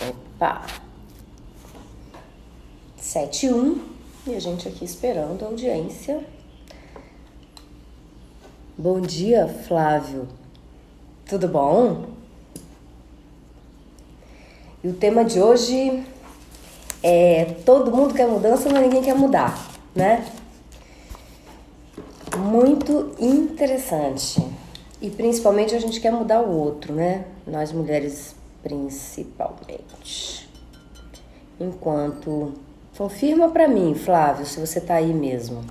Opa! 7:01 e a gente aqui esperando a audiência. Bom dia, Flávio. Tudo bom? E o tema de hoje é: todo mundo quer mudança, mas ninguém quer mudar, né? Muito interessante. E principalmente a gente quer mudar o outro, né? Nós mulheres principalmente. Enquanto... Confirma pra mim, Flávio, se você tá aí mesmo.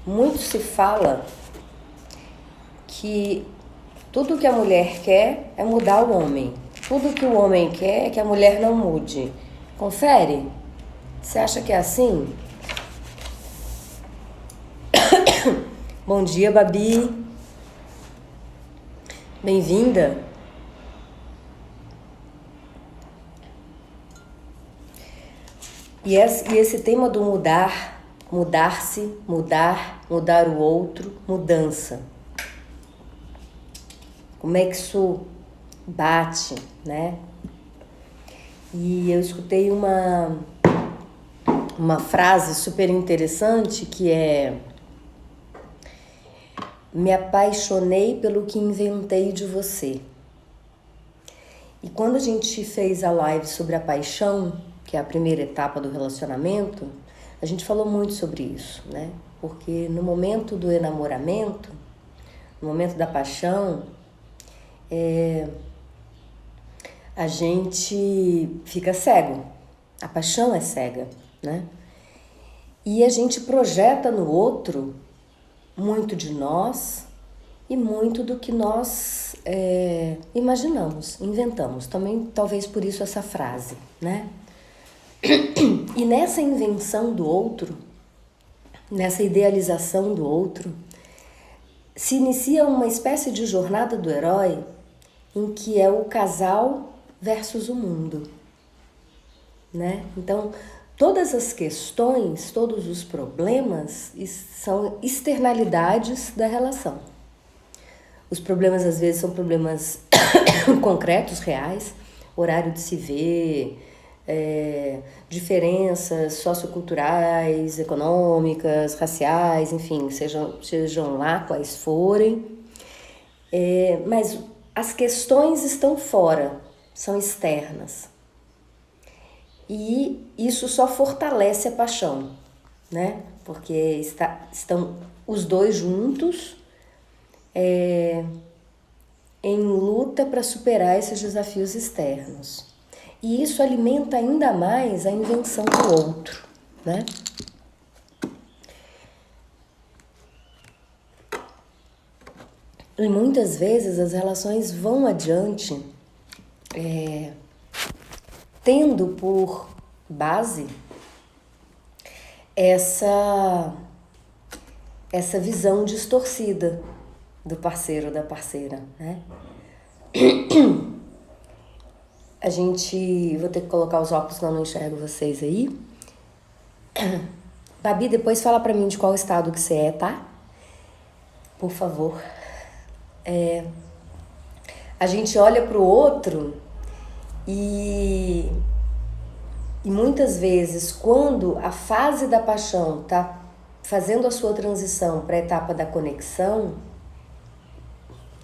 Muito se fala que tudo que a mulher quer é mudar o homem. Tudo que o homem quer é que a mulher não mude. Confere? Você acha que é assim? Bom dia, Babi. Bem-vinda. E esse tema do mudar, mudar-se, mudar o outro, mudança. Como é que isso bate, né? E eu escutei uma frase super interessante que é: me apaixonei pelo que inventei de você. E quando a gente fez a live sobre a paixão, que é a primeira etapa do relacionamento, a gente falou muito sobre isso, né? Porque no momento do enamoramento, no momento da paixão, a gente fica cego. A paixão é cega, né? E a gente projeta no outro muito de nós e muito do que nós imaginamos, inventamos. Também, talvez por isso essa frase, né? E nessa invenção do outro, nessa idealização do outro, se inicia uma espécie de jornada do herói em que é o casal versus o mundo, né? Então, todas as questões, todos os problemas são externalidades da relação. Os problemas às vezes são problemas concretos, reais, horário de se ver, diferenças socioculturais, econômicas, raciais, enfim, sejam lá quais forem. Mas as questões estão fora, são externas. E isso só fortalece a paixão, né? Porque estão os dois juntos em luta para superar esses desafios externos. E isso alimenta ainda mais a invenção do outro, né? E muitas vezes as relações vão adiante tendo por base essa visão distorcida do parceiro ou da parceira, né? Vou ter que colocar os óculos, senão eu não enxergo vocês aí. Babi, depois fala pra mim de qual estado que você é, tá? Por favor. A gente olha pro outro e muitas vezes, quando a fase da paixão tá fazendo a sua transição para a etapa da conexão,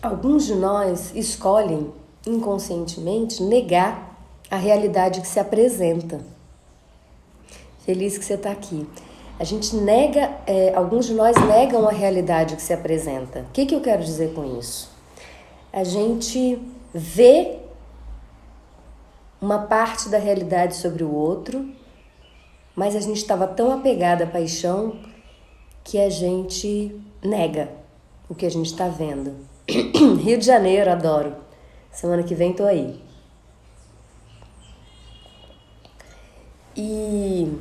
alguns de nós escolhem inconscientemente negar a realidade que se apresenta. Feliz que você está aqui. A gente nega, alguns de nós negam a realidade que se apresenta. O que eu quero dizer com isso? A gente vê uma parte da realidade sobre o outro, mas a gente estava tão apegada à paixão que a gente nega o que a gente está vendo. Rio de Janeiro, adoro. Semana que vem tô aí. E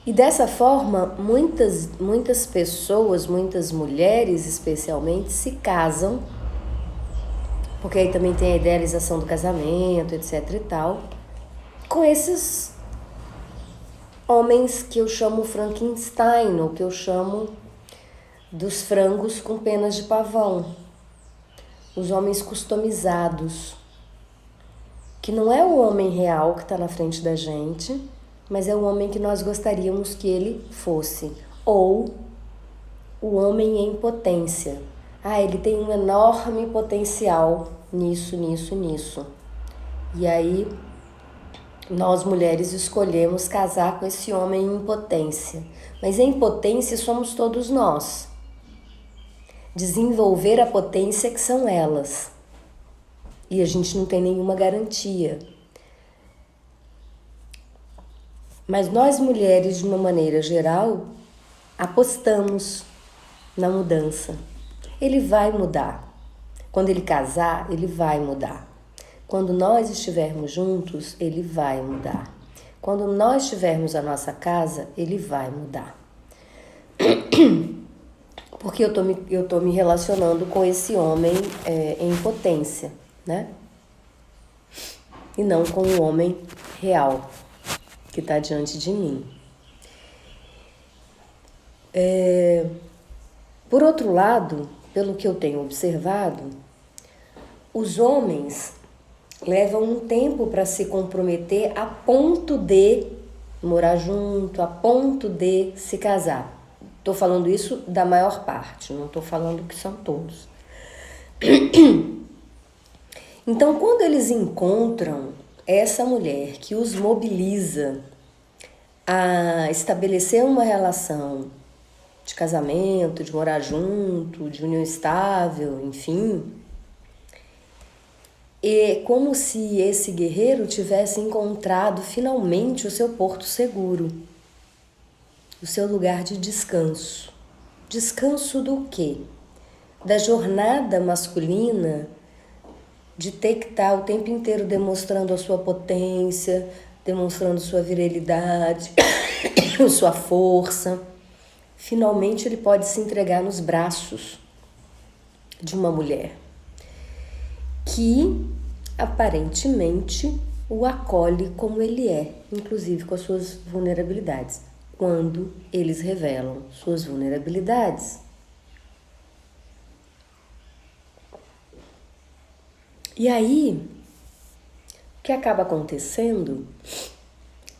dessa forma, muitas pessoas, muitas mulheres especialmente, se casam, porque aí também tem a idealização do casamento, etc e tal, com esses homens que eu chamo Frankenstein, ou que eu chamo dos frangos com penas de pavão, os homens customizados, que não é o homem real que está na frente da gente, mas é o homem que nós gostaríamos que ele fosse, ou o homem em potência. Ele tem um enorme potencial nisso, nisso, nisso. E aí nós mulheres escolhemos casar com esse homem em potência. Mas em potência somos todos nós. Desenvolver a potência que são elas. E a gente não tem nenhuma garantia. Mas nós mulheres, de uma maneira geral, apostamos na mudança. Ele vai mudar. Quando ele casar, ele vai mudar. Quando nós estivermos juntos, ele vai mudar. Quando nós tivermos a nossa casa, ele vai mudar. Porque eu tô me relacionando com esse homem em potência, né? E não com o homem real que está diante de mim. Por outro lado, pelo que eu tenho observado, os homens levam um tempo para se comprometer a ponto de morar junto, a ponto de se casar. Estou falando isso da maior parte, não estou falando que são todos. Então, quando eles encontram essa mulher que os mobiliza a estabelecer uma relação de casamento, de morar junto, de união estável, enfim, é como se esse guerreiro tivesse encontrado finalmente o seu porto seguro, o seu lugar de descanso. Descanso do quê? Da jornada masculina de ter que estar o tempo inteiro demonstrando a sua potência, demonstrando sua virilidade, sua força. Finalmente ele pode se entregar nos braços de uma mulher que aparentemente o acolhe como ele é, inclusive com as suas vulnerabilidades, quando eles revelam suas vulnerabilidades. E aí, o que acaba acontecendo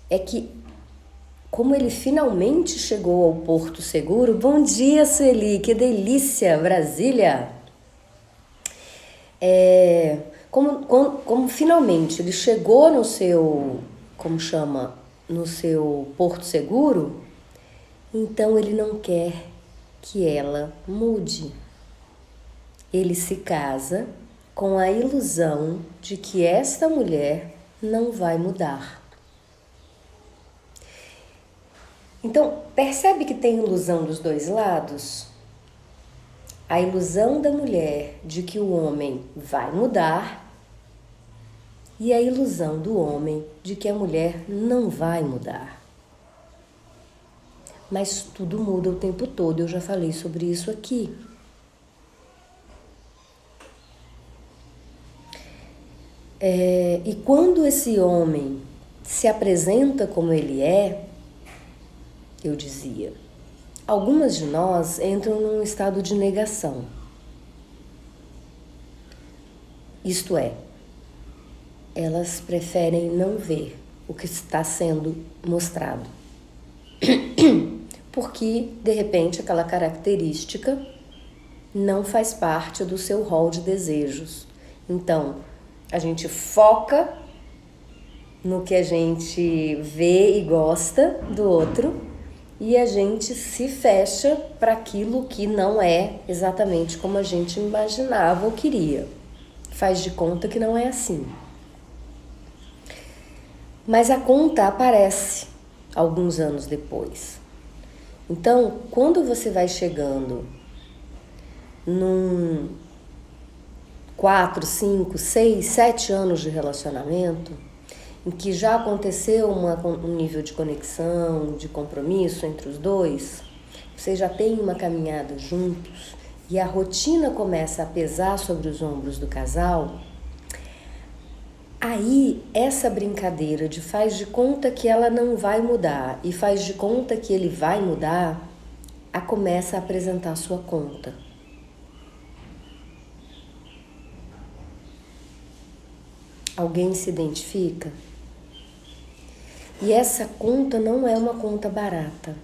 é que, como ele finalmente chegou ao Porto Seguro... Bom dia, Sueli, que delícia, Brasília! Como finalmente ele chegou no seu, no seu Porto Seguro, então ele não quer que ela mude. Ele se casa com a ilusão de que esta mulher não vai mudar. Então, percebe que tem ilusão dos dois lados? A ilusão da mulher de que o homem vai mudar e a ilusão do homem de que a mulher não vai mudar. Mas tudo muda o tempo todo, eu já falei sobre isso aqui. E quando esse homem se apresenta como ele é, eu dizia, algumas de nós entram num estado de negação. Isto é, elas preferem não ver o que está sendo mostrado. Porque, de repente, aquela característica não faz parte do seu rol de desejos. Então, a gente foca no que a gente vê e gosta do outro e a gente se fecha para aquilo que não é exatamente como a gente imaginava ou queria. Faz de conta que não é assim. Mas a conta aparece alguns anos depois. Então, quando você vai chegando num 4, 5, 6, 7 anos de relacionamento, em que já aconteceu um nível de conexão, de compromisso entre os dois, vocês já têm uma caminhada juntos e a rotina começa a pesar sobre os ombros do casal, aí essa brincadeira de faz de conta que ela não vai mudar e faz de conta que ele vai mudar começa a apresentar sua conta. Alguém se identifica? E essa conta não é uma conta barata,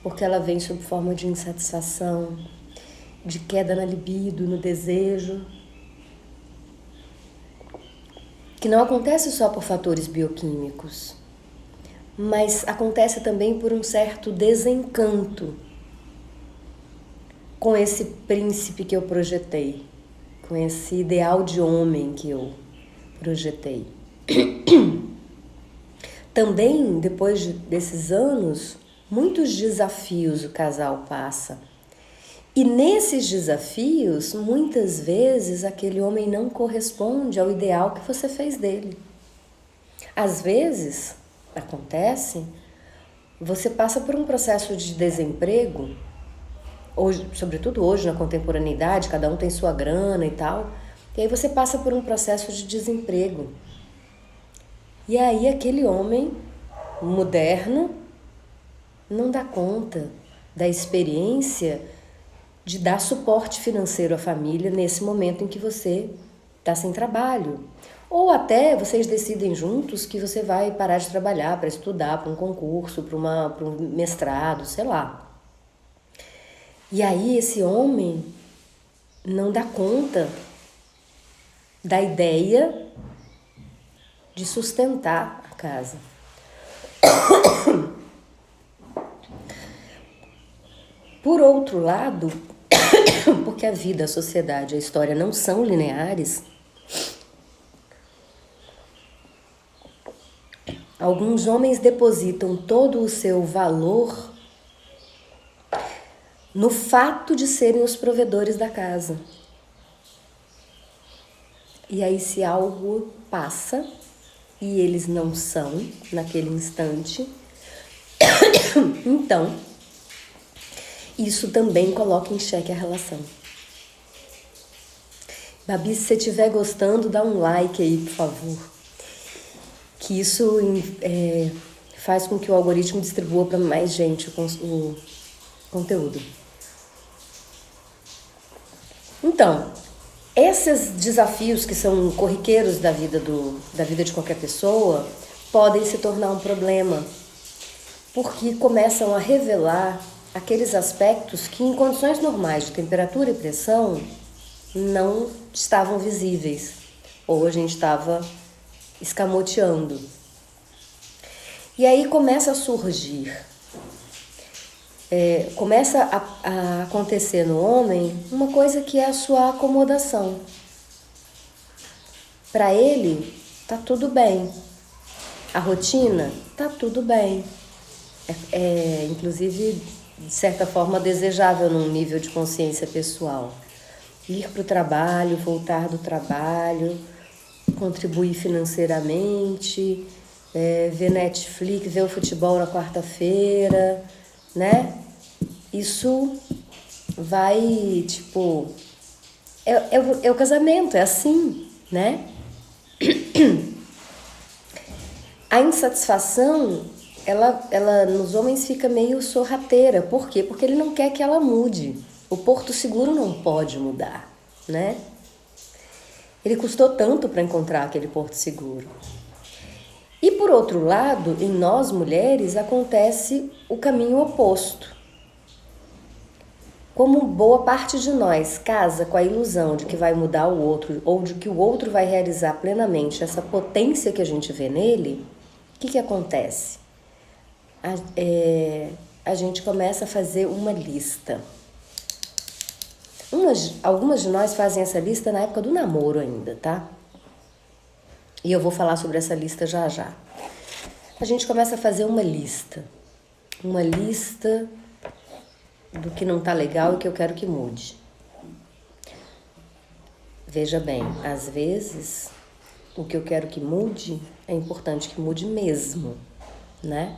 porque ela vem sob forma de insatisfação, de queda na libido, no desejo, que não acontece só por fatores bioquímicos, mas acontece também por um certo desencanto com esse príncipe que eu projetei, com esse ideal de homem que eu projetei. Também, depois desses anos, muitos desafios o casal passa. E nesses desafios, muitas vezes, aquele homem não corresponde ao ideal que você fez dele. Às vezes, acontece, você passa por um processo de desemprego, hoje, sobretudo hoje na contemporaneidade, cada um tem sua grana e tal, e aí você passa por um processo de desemprego. E aí aquele homem moderno não dá conta da experiência de dar suporte financeiro à família nesse momento em que você está sem trabalho. Ou até vocês decidem juntos que você vai parar de trabalhar para estudar, para um concurso, para um mestrado, sei lá. E aí esse homem não dá conta da ideia de sustentar a casa. Por outro lado, porque a vida, a sociedade, a história não são lineares, alguns homens depositam todo o seu valor no fato de serem os provedores da casa. E aí, se algo passa e eles não são naquele instante, então isso também coloca em xeque a relação. Babi, se você estiver gostando, dá um like aí, por favor. Que isso faz com que o algoritmo distribua para mais gente o conteúdo. Então, esses desafios que são corriqueiros da vida de qualquer pessoa podem se tornar um problema, porque começam a revelar aqueles aspectos que em condições normais de temperatura e pressão não estavam visíveis, ou a gente estava escamoteando. E aí começa a surgir, começa a acontecer no homem uma coisa que é a sua acomodação. Para ele, tá tudo bem. A rotina, tá tudo bem. Inclusive, de certa forma, desejável num nível de consciência pessoal. Ir para o trabalho, voltar do trabalho, contribuir financeiramente, ver Netflix, ver o futebol na quarta-feira, né? Isso vai, tipo... É o casamento, é assim, né? A insatisfação, ela nos homens fica meio sorrateira. Por quê? Porque ele não quer que ela mude. O porto seguro não pode mudar, né? Ele custou tanto para encontrar aquele porto seguro. E por outro lado, em nós mulheres acontece o caminho oposto. Como boa parte de nós casa com a ilusão de que vai mudar o outro ou de que o outro vai realizar plenamente essa potência que a gente vê nele, o que acontece? A gente começa a fazer uma lista. Algumas de nós fazem essa lista na época do namoro ainda, tá? E eu vou falar sobre essa lista já já. A gente começa a fazer uma lista do que não tá legal e que eu quero que mude. Veja bem, às vezes o que eu quero que mude é importante que mude mesmo, né?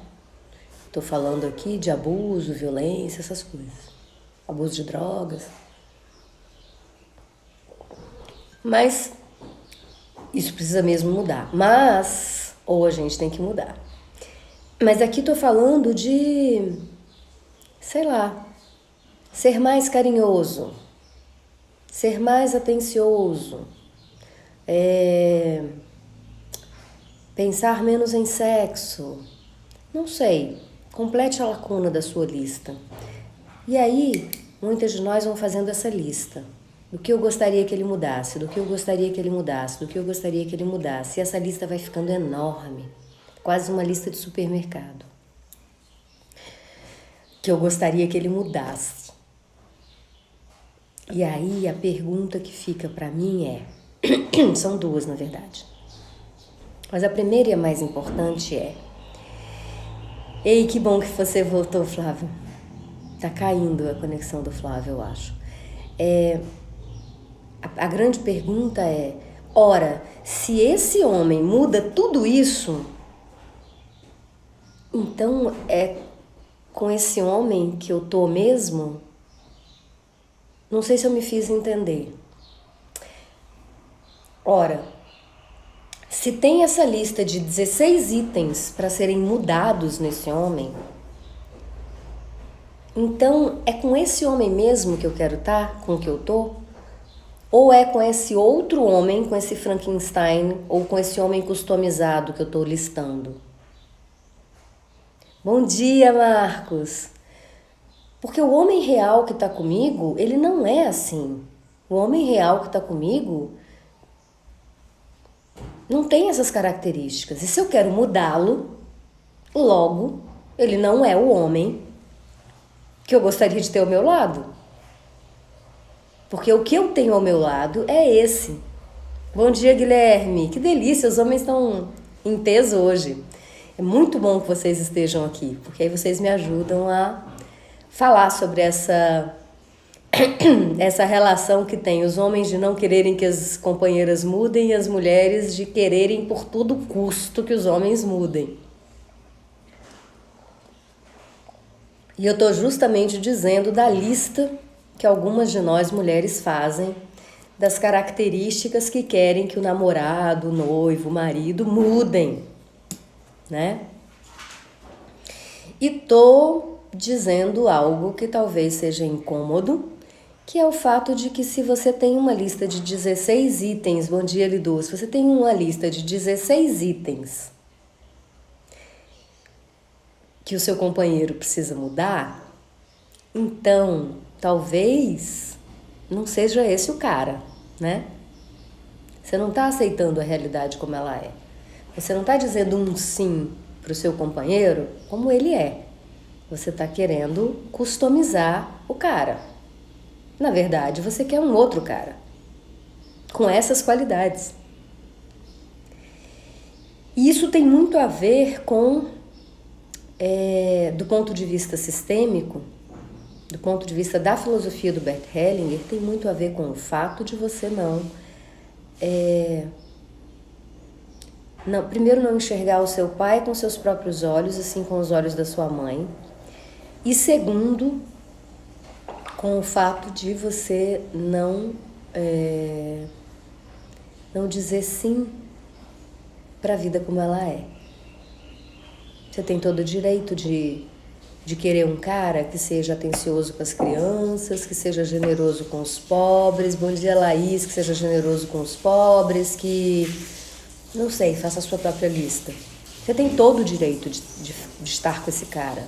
Tô falando aqui de abuso, violência, essas coisas. Abuso de drogas. Mas isso precisa mesmo mudar. Ou a gente tem que mudar. Mas aqui tô falando de sei lá, ser mais carinhoso, ser mais atencioso, pensar menos em sexo, não sei, complete a lacuna da sua lista. E aí, muitas de nós vão fazendo essa lista. Do que eu gostaria que ele mudasse, do que eu gostaria que ele mudasse, do que eu gostaria que ele mudasse. E essa lista vai ficando enorme, quase uma lista de supermercado. Que eu gostaria que ele mudasse. E aí a pergunta que fica para mim é, são duas na verdade. Mas a primeira e a mais importante é: ei, que bom que você voltou, Flávio. Tá caindo a conexão do Flávio, eu acho. A grande pergunta é, ora, se esse homem muda tudo isso, então é com esse homem que eu tô mesmo? Não sei se eu me fiz entender. Ora, se tem essa lista de 16 itens para serem mudados nesse homem, então é com esse homem mesmo que eu quero estar, com o que eu tô? Ou é com esse outro homem, com esse Frankenstein, ou com esse homem customizado que eu tô listando? Bom dia, Marcos! Porque o homem real que tá comigo, ele não é assim. O homem real que tá comigo não tem essas características. E se eu quero mudá-lo, logo, ele não é o homem que eu gostaria de ter ao meu lado. Porque o que eu tenho ao meu lado é esse. Bom dia, Guilherme. Que delícia, os homens estão em peso hoje. É muito bom que vocês estejam aqui, porque aí vocês me ajudam a falar sobre essa relação que tem os homens de não quererem que as companheiras mudem e as mulheres de quererem por todo custo que os homens mudem. E eu estou justamente dizendo da lista que algumas de nós mulheres fazem das características que querem que o namorado, o noivo, o marido mudem, né? E tô dizendo algo que talvez seja incômodo, que é o fato de que se você tem uma lista de 16 itens, bom dia, Lidu, se você tem uma lista de 16 itens que o seu companheiro precisa mudar, então talvez não seja esse o cara, né? Você não está aceitando a realidade como ela é. Você não está dizendo um sim para o seu companheiro como ele é. Você está querendo customizar o cara. Na verdade, você quer um outro cara com essas qualidades. E isso tem muito a ver com, do ponto de vista sistêmico, do ponto de vista da filosofia do Bert Hellinger, tem muito a ver com o fato de você primeiro não enxergar o seu pai com seus próprios olhos, assim com os olhos da sua mãe. E segundo, com o fato de você não dizer sim para a vida como ela é. Você tem todo o direito de querer um cara que seja atencioso com as crianças, que seja generoso com os pobres. Bom dia, Laís, que seja generoso com os pobres, que, não sei, faça a sua própria lista. Você tem todo o direito de estar com esse cara.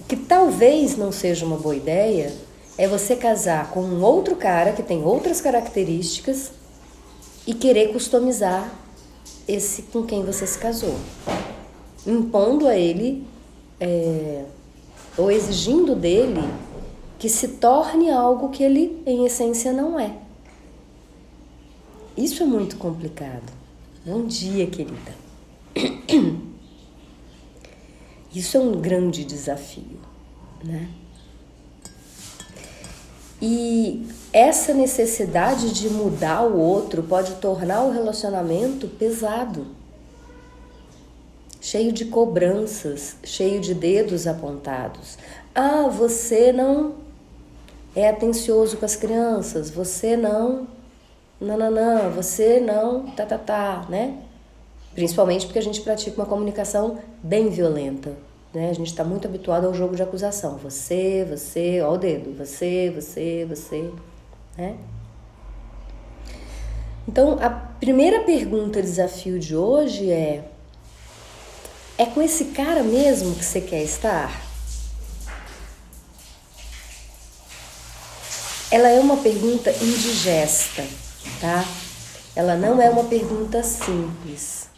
O que talvez não seja uma boa ideia é você casar com um outro cara que tem outras características e querer customizar esse com quem você se casou, impondo a ele ou exigindo dele que se torne algo que ele, em essência, não é. Isso é muito complicado. Bom dia, querida. Isso é um grande desafio, né? E essa necessidade de mudar o outro pode tornar o relacionamento pesado, cheio de cobranças, cheio de dedos apontados. Ah, você não é atencioso com as crianças, você não, você não, né? Principalmente porque a gente pratica uma comunicação bem violenta, né? A gente está muito habituado ao jogo de acusação. Você, ó o dedo. Você, né? Então, a primeira pergunta, desafio de hoje é com esse cara mesmo que você quer estar? Ela é uma pergunta indigesta, tá? Ela não é uma pergunta simples.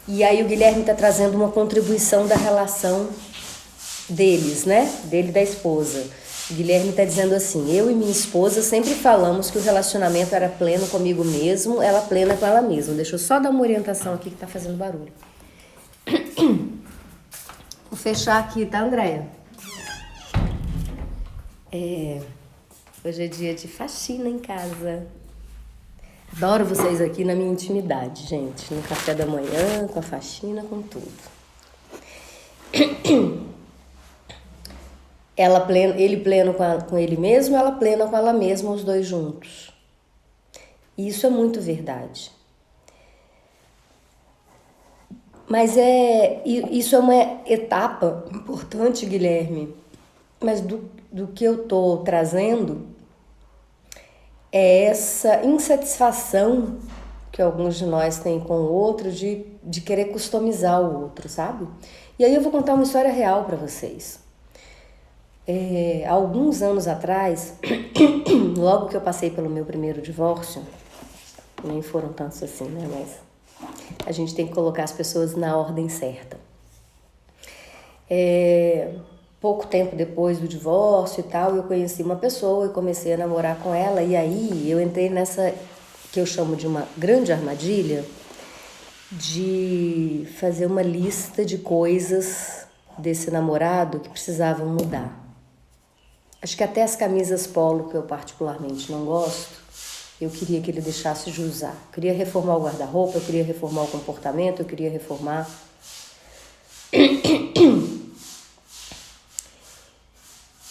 E aí o Guilherme está trazendo uma contribuição da relação deles, né? Dele e da esposa. O Guilherme está dizendo assim: eu e minha esposa sempre falamos que o relacionamento era pleno comigo mesmo, ela plena com ela mesma. Deixa eu só dar uma orientação aqui que tá fazendo barulho. Vou fechar aqui, tá, Andréia? Hoje é dia de faxina em casa. Adoro vocês aqui na minha intimidade, gente. No café da manhã, com a faxina, com tudo. Ele pleno com ele mesmo, ela plena com ela mesma, os dois juntos. E isso é muito verdade. Mas isso é uma etapa importante, Guilherme. Mas do que eu tô trazendo é essa insatisfação que alguns de nós têm com o outro de querer customizar o outro, sabe? E aí eu vou contar uma história real para vocês. Há alguns anos atrás, logo que eu passei pelo meu primeiro divórcio, nem foram tantos assim, né? Mas a gente tem que colocar as pessoas na ordem certa. Pouco tempo depois do divórcio e tal, eu conheci uma pessoa e comecei a namorar com ela. E aí eu entrei nessa que eu chamo de uma grande armadilha de fazer uma lista de coisas desse namorado que precisavam mudar. Acho que até as camisas polo, que eu particularmente não gosto, eu queria que ele deixasse de usar. Eu queria reformar o guarda-roupa, eu queria reformar o comportamento, eu queria reformar.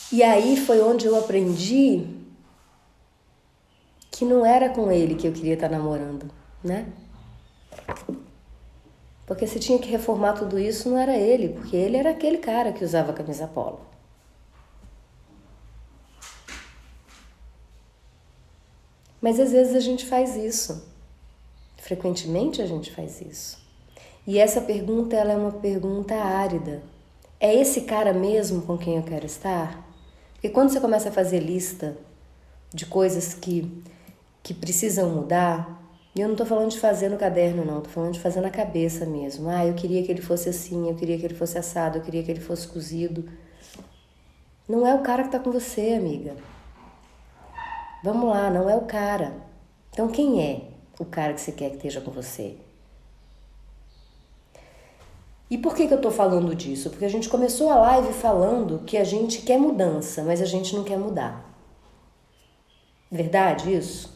E aí foi onde eu aprendi que não era com ele que eu queria estar namorando, né? Porque se tinha que reformar tudo isso, não era ele, porque ele era aquele cara que usava camisa polo. Mas às vezes a gente faz isso. Frequentemente a gente faz isso. E essa pergunta, ela é uma pergunta árida. É esse cara mesmo com quem eu quero estar? Porque quando você começa a fazer lista de coisas que precisam mudar, e eu não tô falando de fazer no caderno, não, tô falando de fazer na cabeça mesmo. Eu queria que ele fosse assim, eu queria que ele fosse assado, eu queria que ele fosse cozido. Não é o cara que tá com você, amiga. Vamos lá, não é o cara. Então quem é o cara que você quer que esteja com você? E por que eu tô falando disso? Porque a gente começou a live falando que a gente quer mudança, mas a gente não quer mudar. Verdade isso?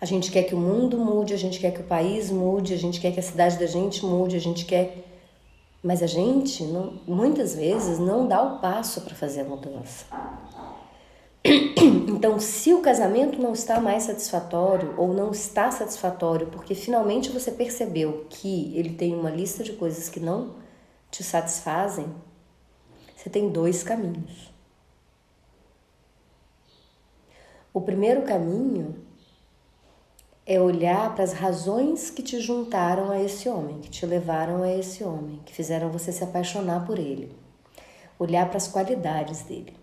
A gente quer que o mundo mude, a gente quer que o país mude, a gente quer que a cidade da gente mude, a gente quer... Mas a gente, muitas vezes, não dá o passo para fazer a mudança. Então, se o casamento não está mais satisfatório ou não está satisfatório porque finalmente você percebeu que ele tem uma lista de coisas que não te satisfazem, você tem dois caminhos. O primeiro caminho é olhar para as razões que te juntaram a esse homem, que te levaram a esse homem, que fizeram você se apaixonar por ele. Olhar para as qualidades dele.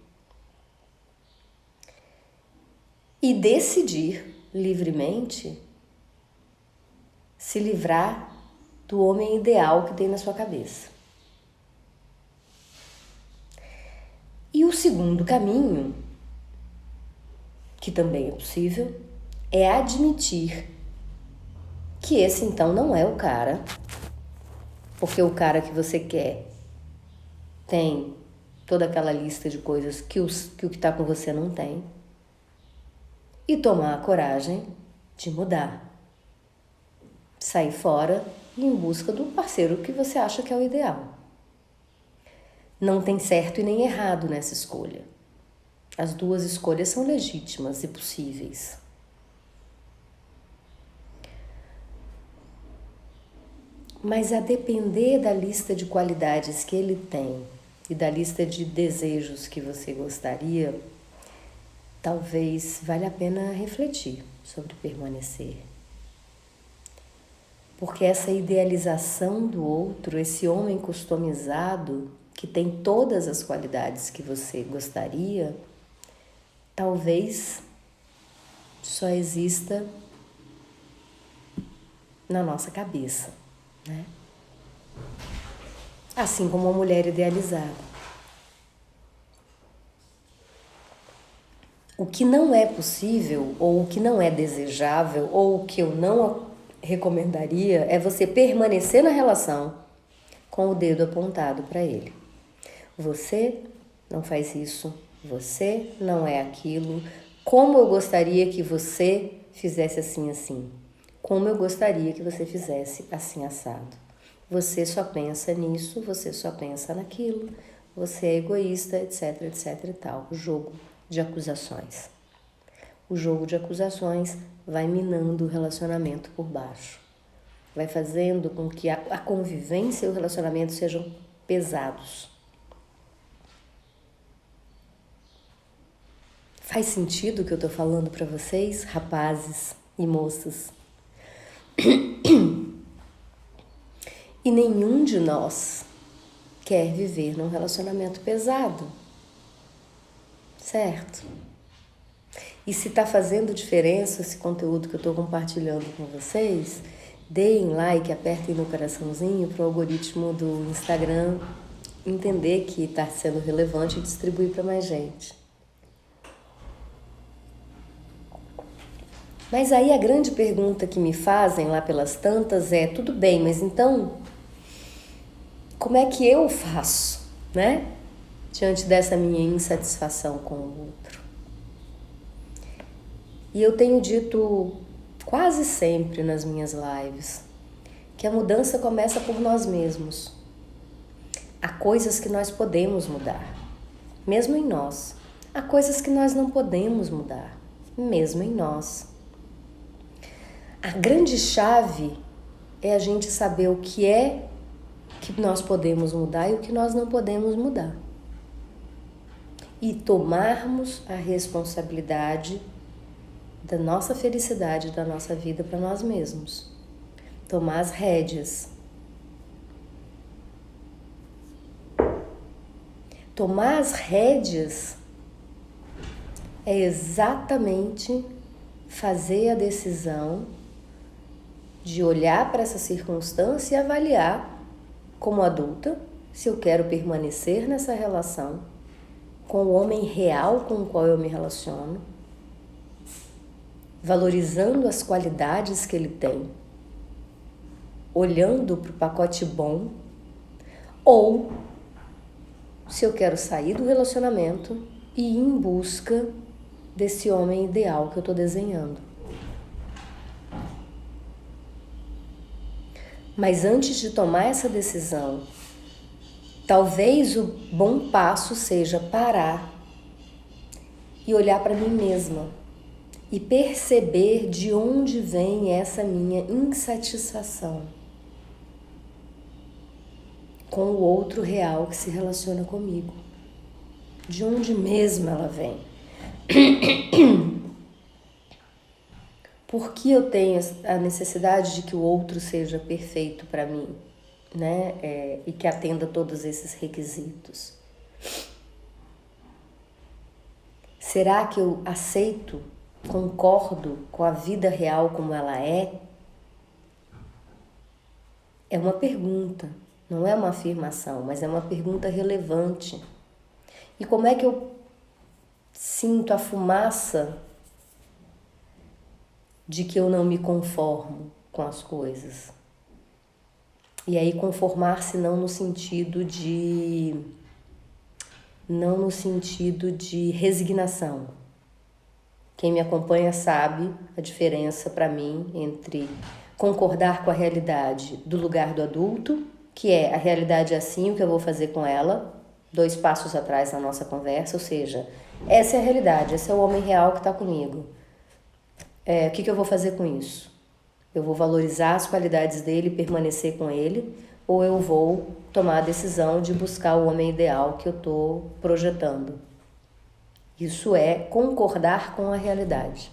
E decidir livremente se livrar do homem ideal que tem na sua cabeça. E o segundo caminho, que também é possível, é admitir que esse então não é o cara, porque o cara que você quer tem toda aquela lista de coisas que o que está com você não tem. E tomar a coragem de mudar. Sair fora e em busca do parceiro que você acha que é o ideal. Não tem certo e nem errado nessa escolha. As duas escolhas são legítimas e possíveis. Mas a depender da lista de qualidades que ele tem e da lista de desejos que você gostaria, talvez valha a pena refletir sobre permanecer. Porque essa idealização do outro, esse homem customizado, que tem todas as qualidades que você gostaria, talvez só exista na nossa cabeça, né? Assim como a mulher idealizada. O que não é possível, ou o que não é desejável, ou o que eu não recomendaria é você permanecer na relação com o dedo apontado para ele. Você não faz isso, você não é aquilo. Como eu gostaria que você fizesse assim, assim. Como eu gostaria que você fizesse assim, assado. Você só pensa nisso, você só pensa naquilo, você é egoísta, etc, etc e tal. O jogo de acusações. O jogo de acusações vai minando o relacionamento por baixo. Vai fazendo com que a convivência e o relacionamento sejam pesados. Faz sentido o que eu tô falando para vocês, rapazes e moças? E nenhum de nós quer viver num relacionamento pesado, certo? E se tá fazendo diferença esse conteúdo que eu tô compartilhando com vocês, deem like, apertem no coraçãozinho para o algoritmo do Instagram entender que tá sendo relevante e distribuir para mais gente. Mas aí a grande pergunta que me fazem lá pelas tantas é, tudo bem, mas então, como é que eu faço, né? Diante dessa minha insatisfação com o outro. E eu tenho dito quase sempre nas minhas lives que a mudança começa por nós mesmos. Há coisas que nós podemos mudar, mesmo em nós. Há coisas que nós não podemos mudar, mesmo em nós. A grande chave é a gente saber o que é que nós podemos mudar e o que nós não podemos mudar. E tomarmos a responsabilidade da nossa felicidade, da nossa vida para nós mesmos. Tomar as rédeas. Tomar as rédeas é exatamente fazer a decisão de olhar para essa circunstância e avaliar, como adulta, se eu quero permanecer nessa relação com o homem real com o qual eu me relaciono, valorizando as qualidades que ele tem, olhando para o pacote bom, ou se eu quero sair do relacionamento e ir em busca desse homem ideal que eu estou desenhando. Mas antes de tomar essa decisão, talvez o bom passo seja parar e olhar para mim mesma e perceber de onde vem essa minha insatisfação com o outro real que se relaciona comigo. De onde mesmo ela vem? Por que eu tenho a necessidade de que o outro seja perfeito para mim, né? E que atenda todos esses requisitos? Será que eu aceito, concordo com a vida real como ela é? É uma pergunta, não é uma afirmação, mas é uma pergunta relevante. E como é que eu sinto a fumaça de que eu não me conformo com as coisas? E aí conformar-se não no sentido de resignação. Quem me acompanha sabe a diferença para mim entre concordar com a realidade do lugar do adulto, que é a realidade é assim, o que eu vou fazer com ela, 2 passos atrás na nossa conversa, ou seja, essa é a realidade, esse é o homem real que está comigo. O que eu vou fazer com isso? Eu vou valorizar as qualidades dele e permanecer com ele, ou eu vou tomar a decisão de buscar o homem ideal que eu estou projetando. Isso é concordar com a realidade.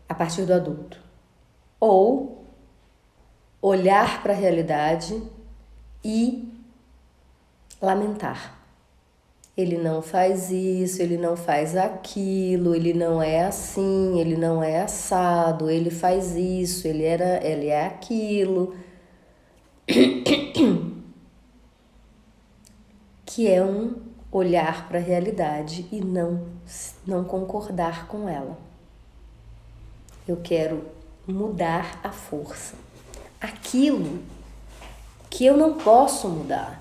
A partir do adulto. Ou olhar para a realidade e lamentar. Ele não faz isso, ele não faz aquilo, ele não é assim, ele não é assado, ele faz isso, ele é aquilo. Que é um olhar para a realidade e não concordar com ela. Eu quero mudar a força. Aquilo que eu não posso mudar.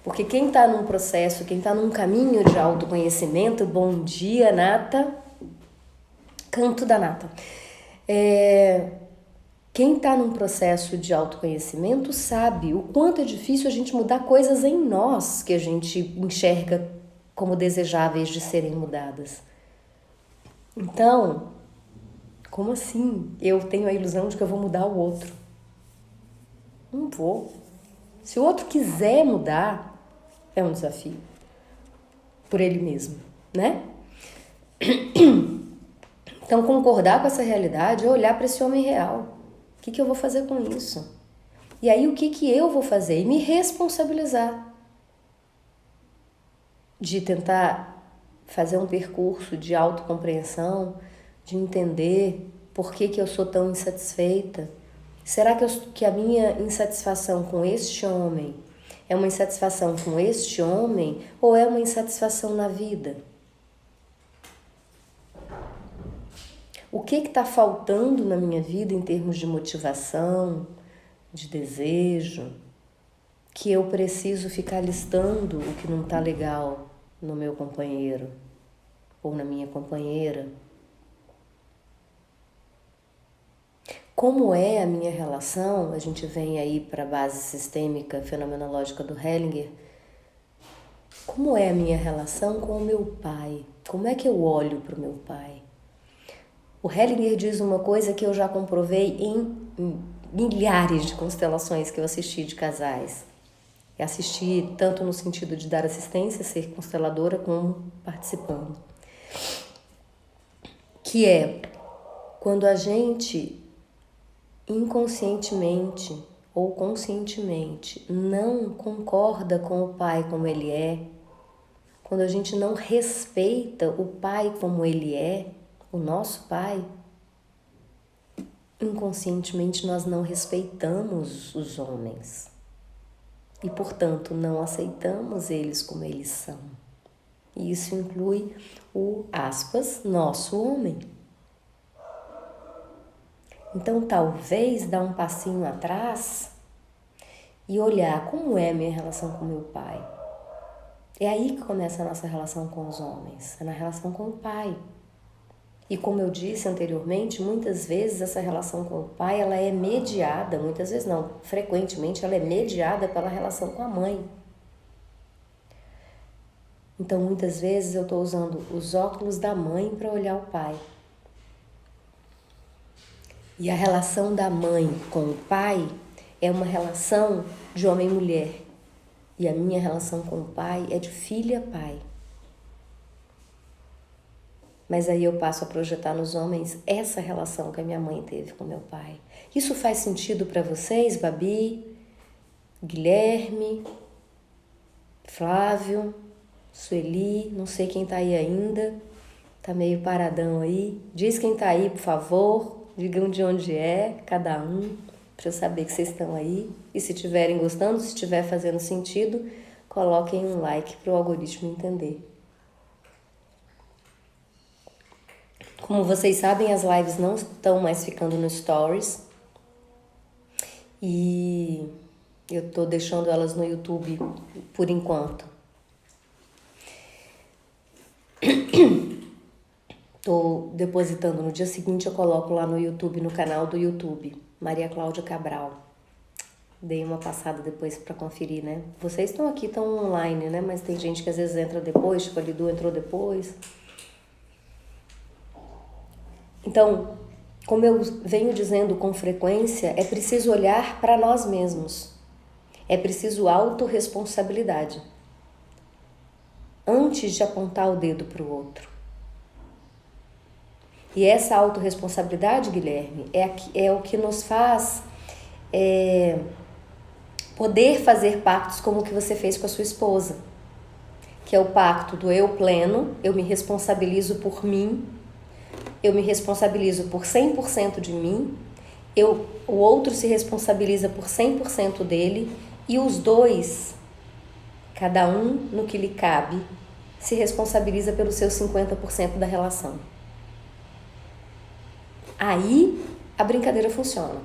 Porque quem está num processo, quem está num caminho de autoconhecimento, bom dia, Nata, canto da Nata. Quem está num processo de autoconhecimento sabe o quanto é difícil a gente mudar coisas em nós que a gente enxerga como desejáveis de serem mudadas. Então, como assim? Eu tenho a ilusão de que eu vou mudar o outro. Não vou. Se o outro quiser mudar, é um desafio. Por ele mesmo, né? Então, concordar com essa realidade é olhar para esse homem real. O que eu vou fazer com isso? E aí, o que eu vou fazer? E me responsabilizar. De tentar fazer um percurso de autocompreensão, de entender por que eu sou tão insatisfeita. Será que a minha insatisfação com este homem é uma insatisfação com este homem ou é uma insatisfação na vida? O que está faltando na minha vida em termos de motivação, de desejo, que eu preciso ficar listando o que não está legal no meu companheiro ou na minha companheira? Como é a minha relação? A gente vem aí para a base sistêmica fenomenológica do Hellinger. Como é a minha relação com o meu pai? Como é que eu olho para o meu pai? O Hellinger diz uma coisa que eu já comprovei em milhares de constelações que eu assisti de casais. E assisti tanto no sentido de dar assistência, ser consteladora, como participando. Que é quando a gente inconscientemente ou conscientemente não concorda com o pai como ele é, quando a gente não respeita o pai como ele é, o nosso pai, inconscientemente nós não respeitamos os homens e, portanto, não aceitamos eles como eles são. E isso inclui o, aspas, nosso homem. Então, talvez dar um passinho atrás e olhar como é a minha relação com meu pai. É aí que começa a nossa relação com os homens, é na relação com o pai. E como eu disse anteriormente, muitas vezes essa relação com o pai, ela é mediada, muitas vezes não, frequentemente ela é mediada pela relação com a mãe. Então, muitas vezes eu estou usando os óculos da mãe para olhar o pai. E a relação da mãe com o pai é uma relação de homem e mulher. E a minha relação com o pai é de filha-pai. Mas aí eu passo a projetar nos homens essa relação que a minha mãe teve com meu pai. Isso faz sentido para vocês, Babi, Guilherme, Flávio, Sueli, não sei quem tá aí ainda, tá meio paradão aí. Diz quem tá aí, por favor. Digam de onde é, cada um, para eu saber que vocês estão aí. E se estiverem gostando, se estiver fazendo sentido, coloquem um like para o algoritmo entender. Como vocês sabem, as lives não estão mais ficando no Stories. E eu estou deixando elas no YouTube por enquanto. Estou depositando no dia seguinte, eu coloco lá no YouTube, no canal do YouTube, Maria Cláudia Cabral. Dei uma passada depois para conferir, né? Vocês estão aqui, estão online, né? Mas tem gente que às vezes entra depois, tipo a Lidu entrou depois. Então, como eu venho dizendo com frequência, é preciso olhar para nós mesmos. É preciso autorresponsabilidade antes de apontar o dedo para o outro. E essa autorresponsabilidade, Guilherme, é o que nos faz poder fazer pactos como o que você fez com a sua esposa, que é o pacto do eu pleno, eu me responsabilizo por mim, eu me responsabilizo por 100% de mim, o outro se responsabiliza por 100% dele e os dois, cada um no que lhe cabe, se responsabiliza pelo seu 50% da relação. Aí a brincadeira funciona.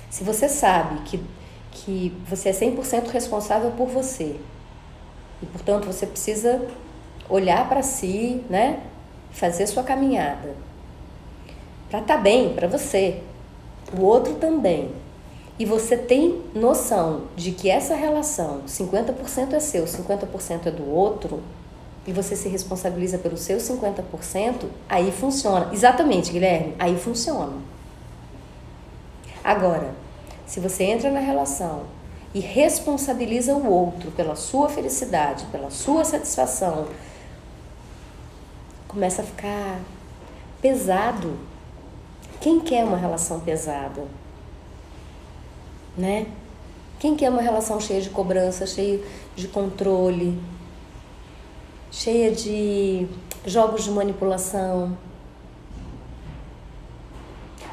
Se você sabe que você é 100% responsável por você e, portanto, você precisa olhar para si, né? Fazer sua caminhada para estar bem para você, o outro também. E você tem noção de que essa relação, 50% é seu, 50% é do outro, e você se responsabiliza pelo seu 50%, aí funciona. Exatamente, Guilherme, aí funciona. Agora, se você entra na relação e responsabiliza o outro pela sua felicidade, pela sua satisfação, começa a ficar pesado. Quem quer uma relação pesada? Né? Quem quer uma relação cheia de cobrança, cheia de controle, cheia de jogos de manipulação?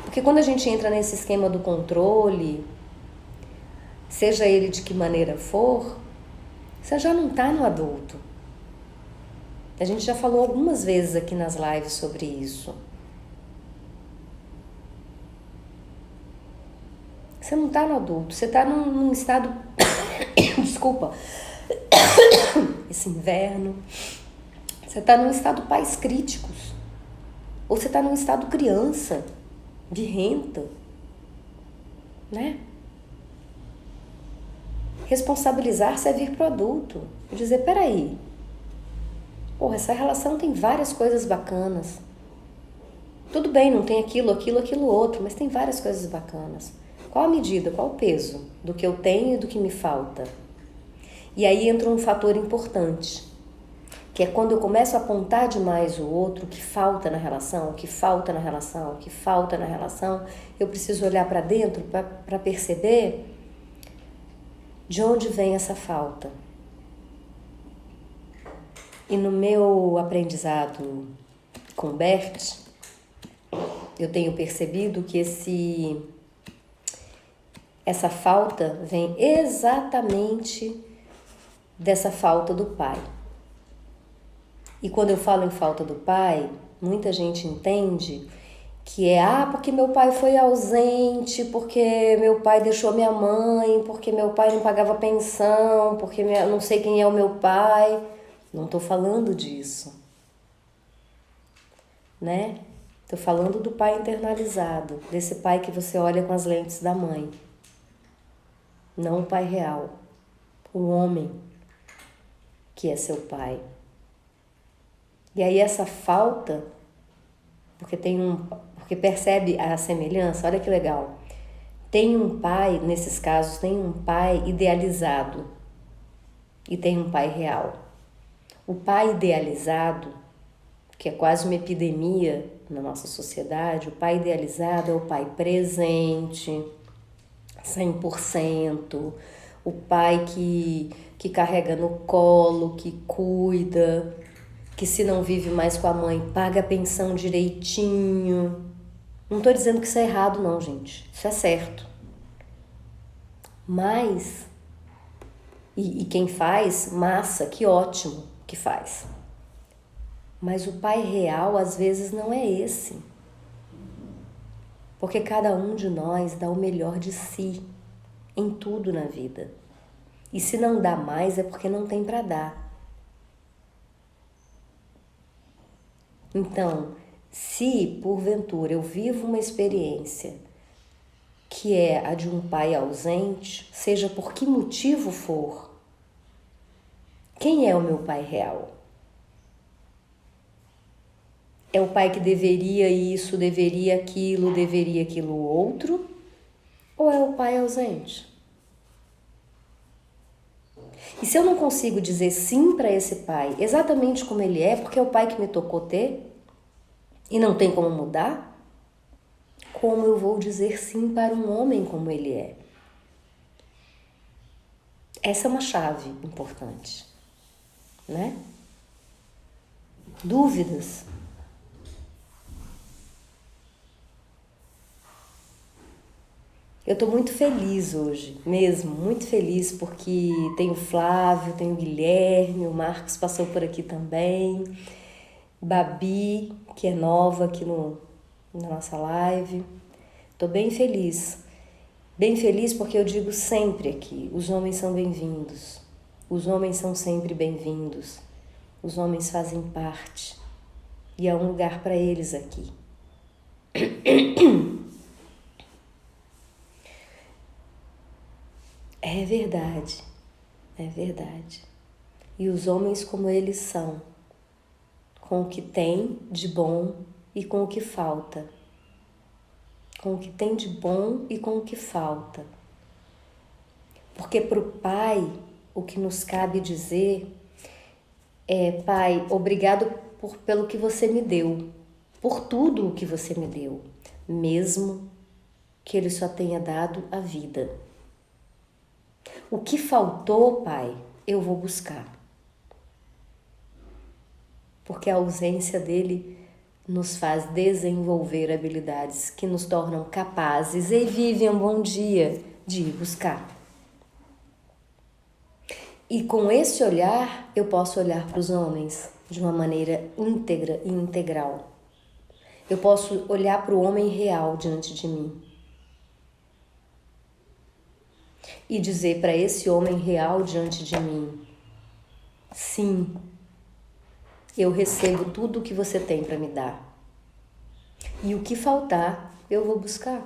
Porque quando a gente entra nesse esquema do controle, seja ele de que maneira for, você já não está no adulto. A gente já falou algumas vezes aqui nas lives sobre isso. Você não está no adulto, você está num estado... Desculpa. Esse inverno. Você está num estado pais críticos. Ou você está num estado criança, de renta. Né? Responsabilizar-se é vir pro adulto. Dizer, peraí. Porra, essa relação tem várias coisas bacanas. Tudo bem, não tem aquilo outro, mas tem várias coisas bacanas. Qual a medida, qual o peso do que eu tenho e do que me falta? E aí entra um fator importante, que é quando eu começo a apontar demais o outro, o que falta na relação, o que falta na relação, o que falta na relação, eu preciso olhar para dentro para perceber de onde vem essa falta. E no meu aprendizado com Bert, eu tenho percebido que essa falta vem exatamente dessa falta do pai. E quando eu falo em falta do pai, muita gente entende que é porque meu pai foi ausente, porque meu pai deixou minha mãe, porque meu pai não pagava pensão, porque não sei quem é o meu pai. Não estou falando disso, né? Estou falando do pai internalizado, desse pai que você olha com as lentes da mãe. Não o pai real, o homem que é seu pai. E aí essa falta, porque percebe a semelhança, olha que legal. Tem um pai, nesses casos, tem um pai idealizado e tem um pai real. O pai idealizado, que é quase uma epidemia na nossa sociedade, o pai idealizado é o pai presente, 100%, o pai que carrega no colo, que cuida, que se não vive mais com a mãe, paga a pensão direitinho. Não estou dizendo que isso é errado não, gente, isso é certo. Mas, e quem faz, massa, que ótimo que faz. Mas o pai real às vezes não é esse. Porque cada um de nós dá o melhor de si em tudo na vida. E se não dá mais é porque não tem para dar. Então, se porventura eu vivo uma experiência que é a de um pai ausente, seja por que motivo for, quem é o meu pai real? É o pai que deveria isso, deveria aquilo outro? Ou é o pai ausente? E se eu não consigo dizer sim para esse pai exatamente como ele é, porque é o pai que me tocou ter e não tem como mudar, como eu vou dizer sim para um homem como ele é? Essa é uma chave importante, né? Dúvidas? Eu tô muito feliz hoje, mesmo, muito feliz porque tem o Flávio, tem o Guilherme, o Marcos passou por aqui também, Babi, que é nova aqui na nossa live. Tô bem feliz porque eu digo sempre aqui, os homens são bem-vindos, os homens são sempre bem-vindos, os homens fazem parte e há um lugar para eles aqui. É verdade, é verdade. E os homens como eles são, com o que tem de bom e com o que falta. Com o que tem de bom e com o que falta. Porque para o pai, o que nos cabe dizer é: pai, obrigado pelo que você me deu, por tudo o que você me deu, mesmo que ele só tenha dado a vida. O que faltou, pai, eu vou buscar. Porque a ausência dele nos faz desenvolver habilidades que nos tornam capazes e vivem um bom dia de ir buscar. E com esse olhar, eu posso olhar para os homens de uma maneira íntegra e integral. Eu posso olhar para o homem real diante de mim e dizer para esse homem real diante de mim: sim, eu recebo tudo o que você tem para me dar. E o que faltar, eu vou buscar.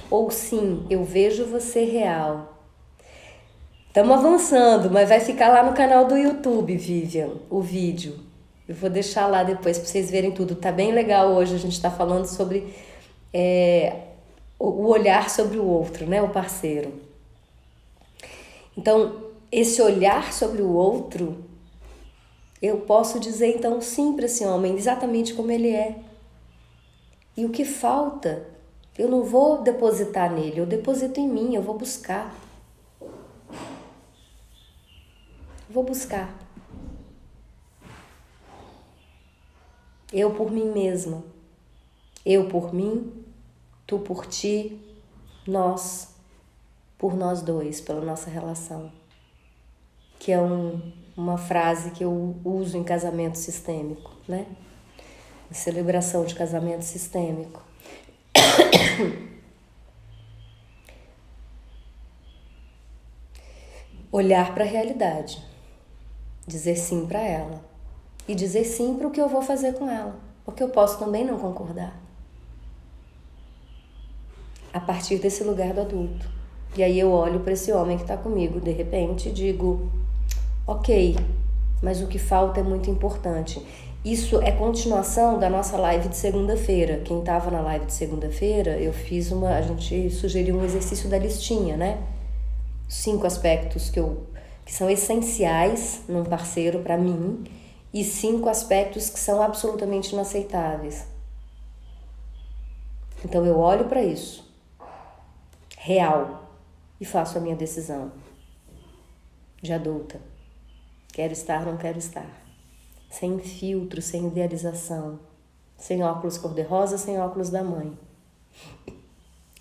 Ou sim, eu vejo você real. Estamos avançando, mas vai ficar lá no canal do YouTube, Vivian, o vídeo. Eu vou deixar lá depois para vocês verem tudo. Tá bem legal hoje, a gente está falando sobre o olhar sobre o outro, né, o parceiro. Então, esse olhar sobre o outro, eu posso dizer então sim para esse homem, exatamente como ele é. E o que falta, eu não vou depositar nele, eu deposito em mim, eu vou buscar. Vou buscar. Eu por mim mesma. Eu por mim, tu por ti, nós por nós dois, pela nossa relação. Que é uma frase que eu uso em casamento sistêmico, né? Em celebração de casamento sistêmico. Olhar para a realidade, dizer sim para ela e dizer sim para o que eu vou fazer com ela, porque eu posso também não concordar. A partir desse lugar do adulto. E aí eu olho para esse homem que está comigo, de repente, e digo: ok, mas o que falta é muito importante. Isso é continuação da nossa live de segunda-feira. Quem estava na live de segunda-feira, a gente sugeriu um exercício da listinha, né? 5 aspectos que são essenciais num parceiro para mim e 5 aspectos que são absolutamente inaceitáveis. Então eu olho para isso, real, e faço a minha decisão de adulta. Quero estar, não quero estar. Sem filtro, sem idealização, sem óculos cor-de-rosa, sem óculos da mãe.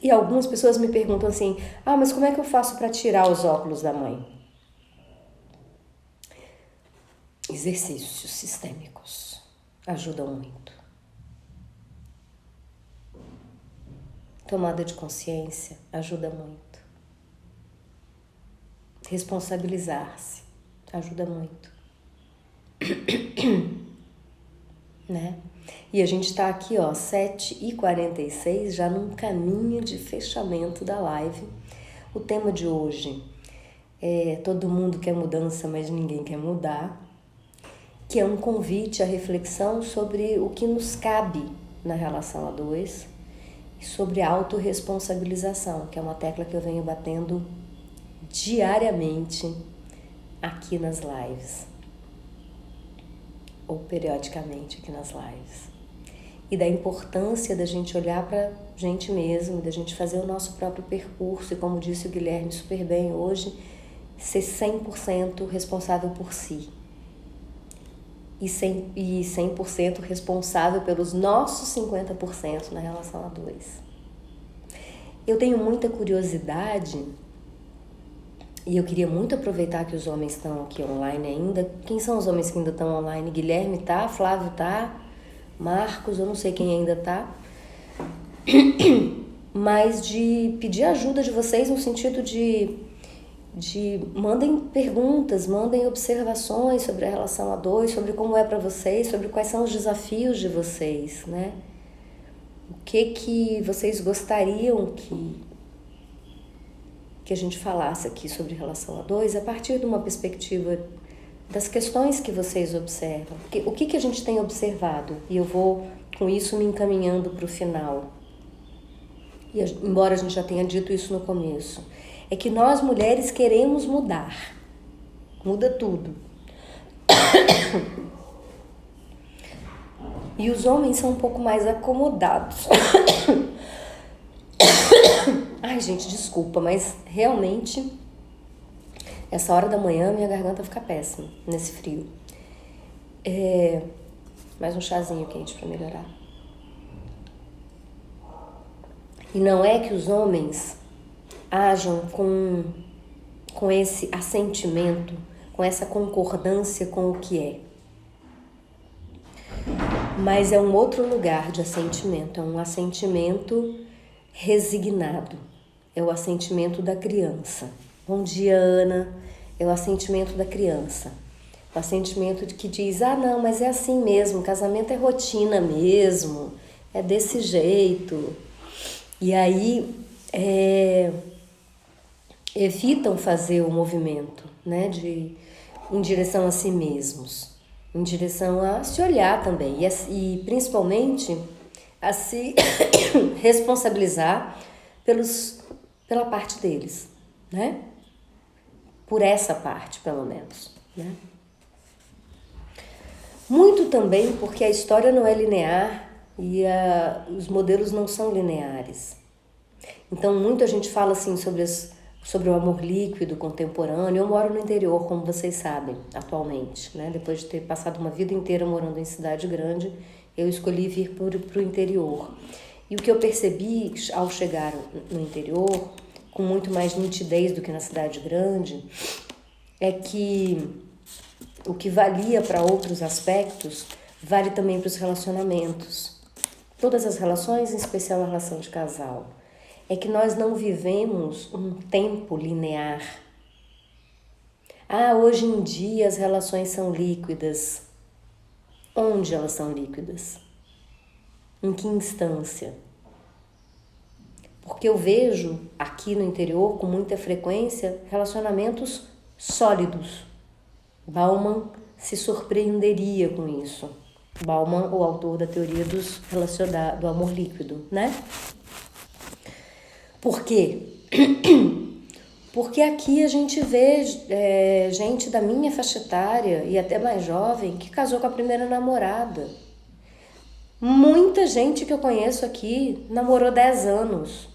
E algumas pessoas me perguntam assim: mas como é que eu faço para tirar os óculos da mãe? Exercícios sistêmicos ajudam muito. Tomada de consciência ajuda muito. Responsabilizar-se ajuda muito. Né? E a gente tá aqui, 7h46, já num caminho de fechamento da live. O tema de hoje é: todo mundo quer mudança, mas ninguém quer mudar. que é um convite à reflexão sobre o que nos cabe na relação a dois e sobre a autorresponsabilização, que é uma tecla que eu venho batendo diariamente aqui nas lives, ou periodicamente aqui nas lives. E da importância da gente olhar para a gente mesmo, da gente fazer o nosso próprio percurso e, como disse o Guilherme super bem hoje, ser 100% responsável por si. E 100% responsável pelos nossos 50% na relação a dois. Eu tenho muita curiosidade e eu queria muito aproveitar que os homens estão aqui online ainda. Quem são os homens que ainda estão online? Guilherme tá, Flávio tá, Marcos, eu não sei quem ainda tá. Mas de pedir ajuda de vocês no sentido de mandem perguntas, mandem observações sobre a relação a dois, sobre como é para vocês, sobre quais são os desafios de vocês, né? O que vocês gostariam que a gente falasse aqui sobre relação a dois a partir de uma perspectiva das questões que vocês observam. O que a gente tem observado? E eu vou, com isso, me encaminhando para o final. E, embora a gente já tenha dito isso no começo, é que nós mulheres queremos mudar. Muda tudo. E os homens são um pouco mais acomodados. Ai, gente, desculpa, mas realmente essa hora da manhã minha garganta fica péssima nesse frio. Mais um chazinho quente para melhorar. E não é que os homens ajam com esse assentimento, com essa concordância com o que é. Mas é um outro lugar de assentimento, é um assentimento resignado, é o assentimento da criança. Bom dia, Ana. É o assentimento da criança. O assentimento que diz, não, mas é assim mesmo, casamento é rotina mesmo, é desse jeito. E aí evitam fazer o movimento, né, em direção a si mesmos, em direção a se olhar também e principalmente a se responsabilizar pela parte deles, né? Por essa parte, pelo menos, né? Muito também porque a história não é linear e os modelos não são lineares. Então, muito a gente fala assim sobre o amor líquido contemporâneo. Eu moro no interior, como vocês sabem, atualmente, né? Depois de ter passado uma vida inteira morando em cidade grande, eu escolhi vir para o interior. E o que eu percebi ao chegar no interior, com muito mais nitidez do que na cidade grande, é que o que valia para outros aspectos vale também para os relacionamentos. Todas as relações, em especial a relação de casal. É que nós não vivemos um tempo linear. Hoje em dia as relações são líquidas. Onde elas são líquidas? Em que instância? Porque eu vejo aqui no interior, com muita frequência, relacionamentos sólidos. Bauman se surpreenderia com isso. Bauman, o autor da teoria do amor líquido, né? Por quê? Porque aqui a gente vê gente da minha faixa etária e até mais jovem que casou com a primeira namorada. Muita gente que eu conheço aqui namorou 10 anos.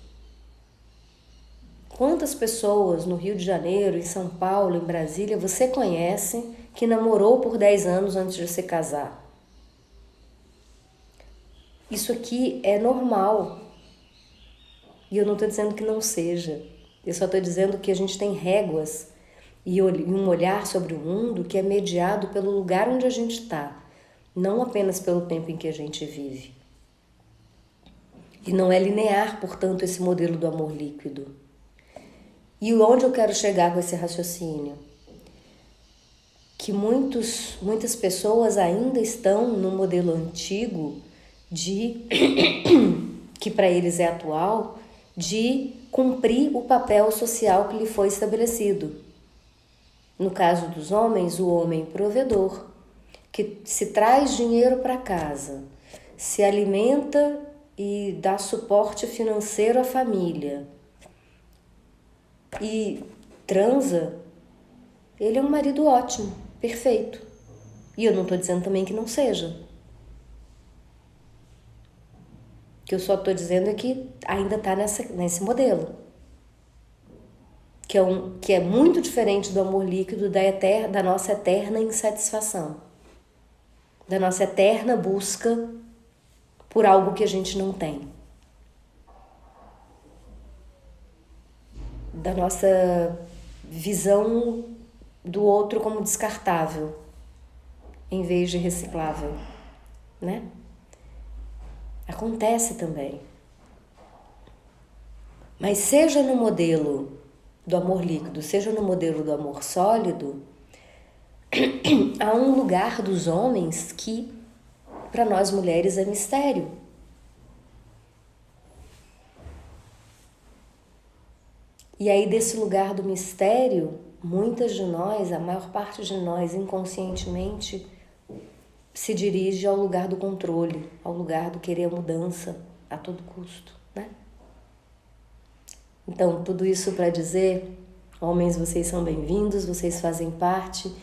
Quantas pessoas no Rio de Janeiro, em São Paulo, em Brasília, você conhece que namorou por 10 anos antes de se casar? Isso aqui é normal. E eu não estou dizendo que não seja. Eu só estou dizendo que a gente tem réguas e um olhar sobre o mundo que é mediado pelo lugar onde a gente está, não apenas pelo tempo em que a gente vive. E não é linear, portanto, esse modelo do amor líquido. E onde eu quero chegar com esse raciocínio? Que muitas pessoas ainda estão no modelo antigo que para eles é atual, de cumprir o papel social que lhe foi estabelecido. No caso dos homens, o homem provedor, que se traz dinheiro para casa, se alimenta e dá suporte financeiro à família e transa, ele é um marido ótimo, perfeito. E eu não estou dizendo também que não seja. O que eu só estou dizendo é que ainda está nesse modelo. Que é muito diferente do amor líquido, da nossa eterna insatisfação. Da nossa eterna busca por algo que a gente não tem. Da nossa visão do outro como descartável, em vez de reciclável, né? Acontece também. Mas seja no modelo do amor líquido, seja no modelo do amor sólido, há um lugar dos homens que, para nós mulheres, é mistério. E aí, desse lugar do mistério, muitas de nós, a maior parte de nós, inconscientemente, se dirige ao lugar do controle, ao lugar do querer a mudança a todo custo, né? Então, tudo isso para dizer, homens, vocês são bem-vindos, vocês fazem parte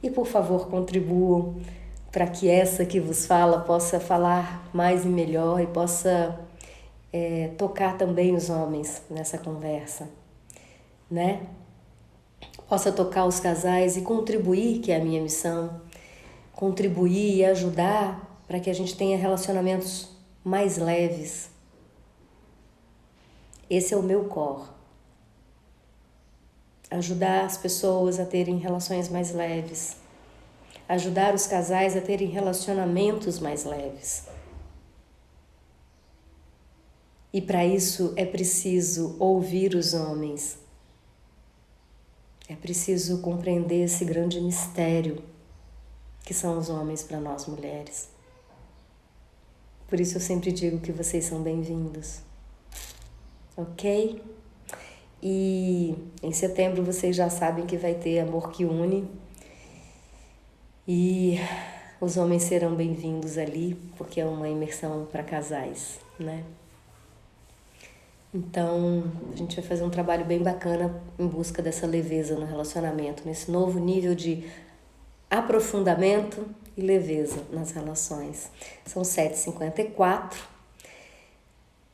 e, por favor, contribuam para que essa que vos fala possa falar mais e melhor e possa tocar também os homens nessa conversa, né? Possa tocar os casais e contribuir, que é a minha missão, contribuir e ajudar para que a gente tenha relacionamentos mais leves. Esse é o meu core. Ajudar as pessoas a terem relações mais leves. Ajudar os casais a terem relacionamentos mais leves. E para isso é preciso ouvir os homens. É preciso compreender esse grande mistério que são os homens para nós mulheres. Por isso eu sempre digo que vocês são bem-vindos. Ok? E em setembro vocês já sabem que vai ter Amor que Une. E os homens serão bem-vindos ali, porque é uma imersão para casais, né? Então, a gente vai fazer um trabalho bem bacana em busca dessa leveza no relacionamento, nesse novo nível de aprofundamento e leveza nas relações. São 7h54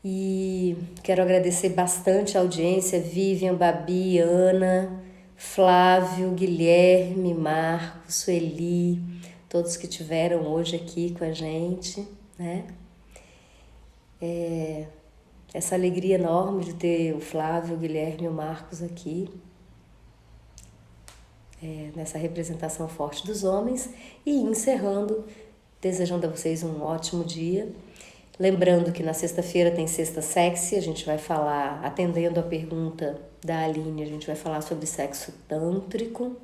e quero agradecer bastante a audiência, Vivian, Babi, Ana, Flávio, Guilherme, Marcos, Sueli, todos que tiveram hoje aqui com a gente, né? Essa alegria enorme de ter o Flávio, o Guilherme e o Marcos aqui, nessa representação forte dos homens, e encerrando, desejando a vocês um ótimo dia. Lembrando que na sexta-feira tem Sexta Sexy, a gente vai falar, atendendo a pergunta da Aline, a gente vai falar sobre sexo tântrico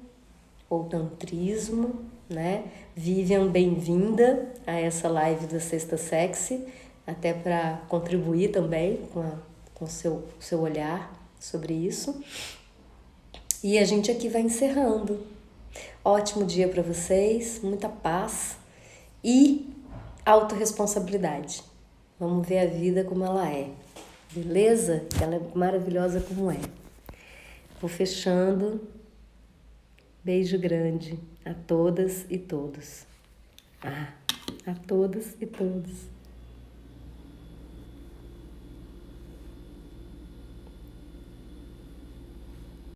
ou tantrismo, né? Vivian, bem-vinda a essa live da Sexta Sexy, até para contribuir também com o seu olhar sobre isso. E a gente aqui vai encerrando. Ótimo dia para vocês, muita paz e autorresponsabilidade. Vamos ver a vida como ela é, beleza? Ela é maravilhosa como é. Vou fechando. Beijo grande a todas e todos. A todas e todos.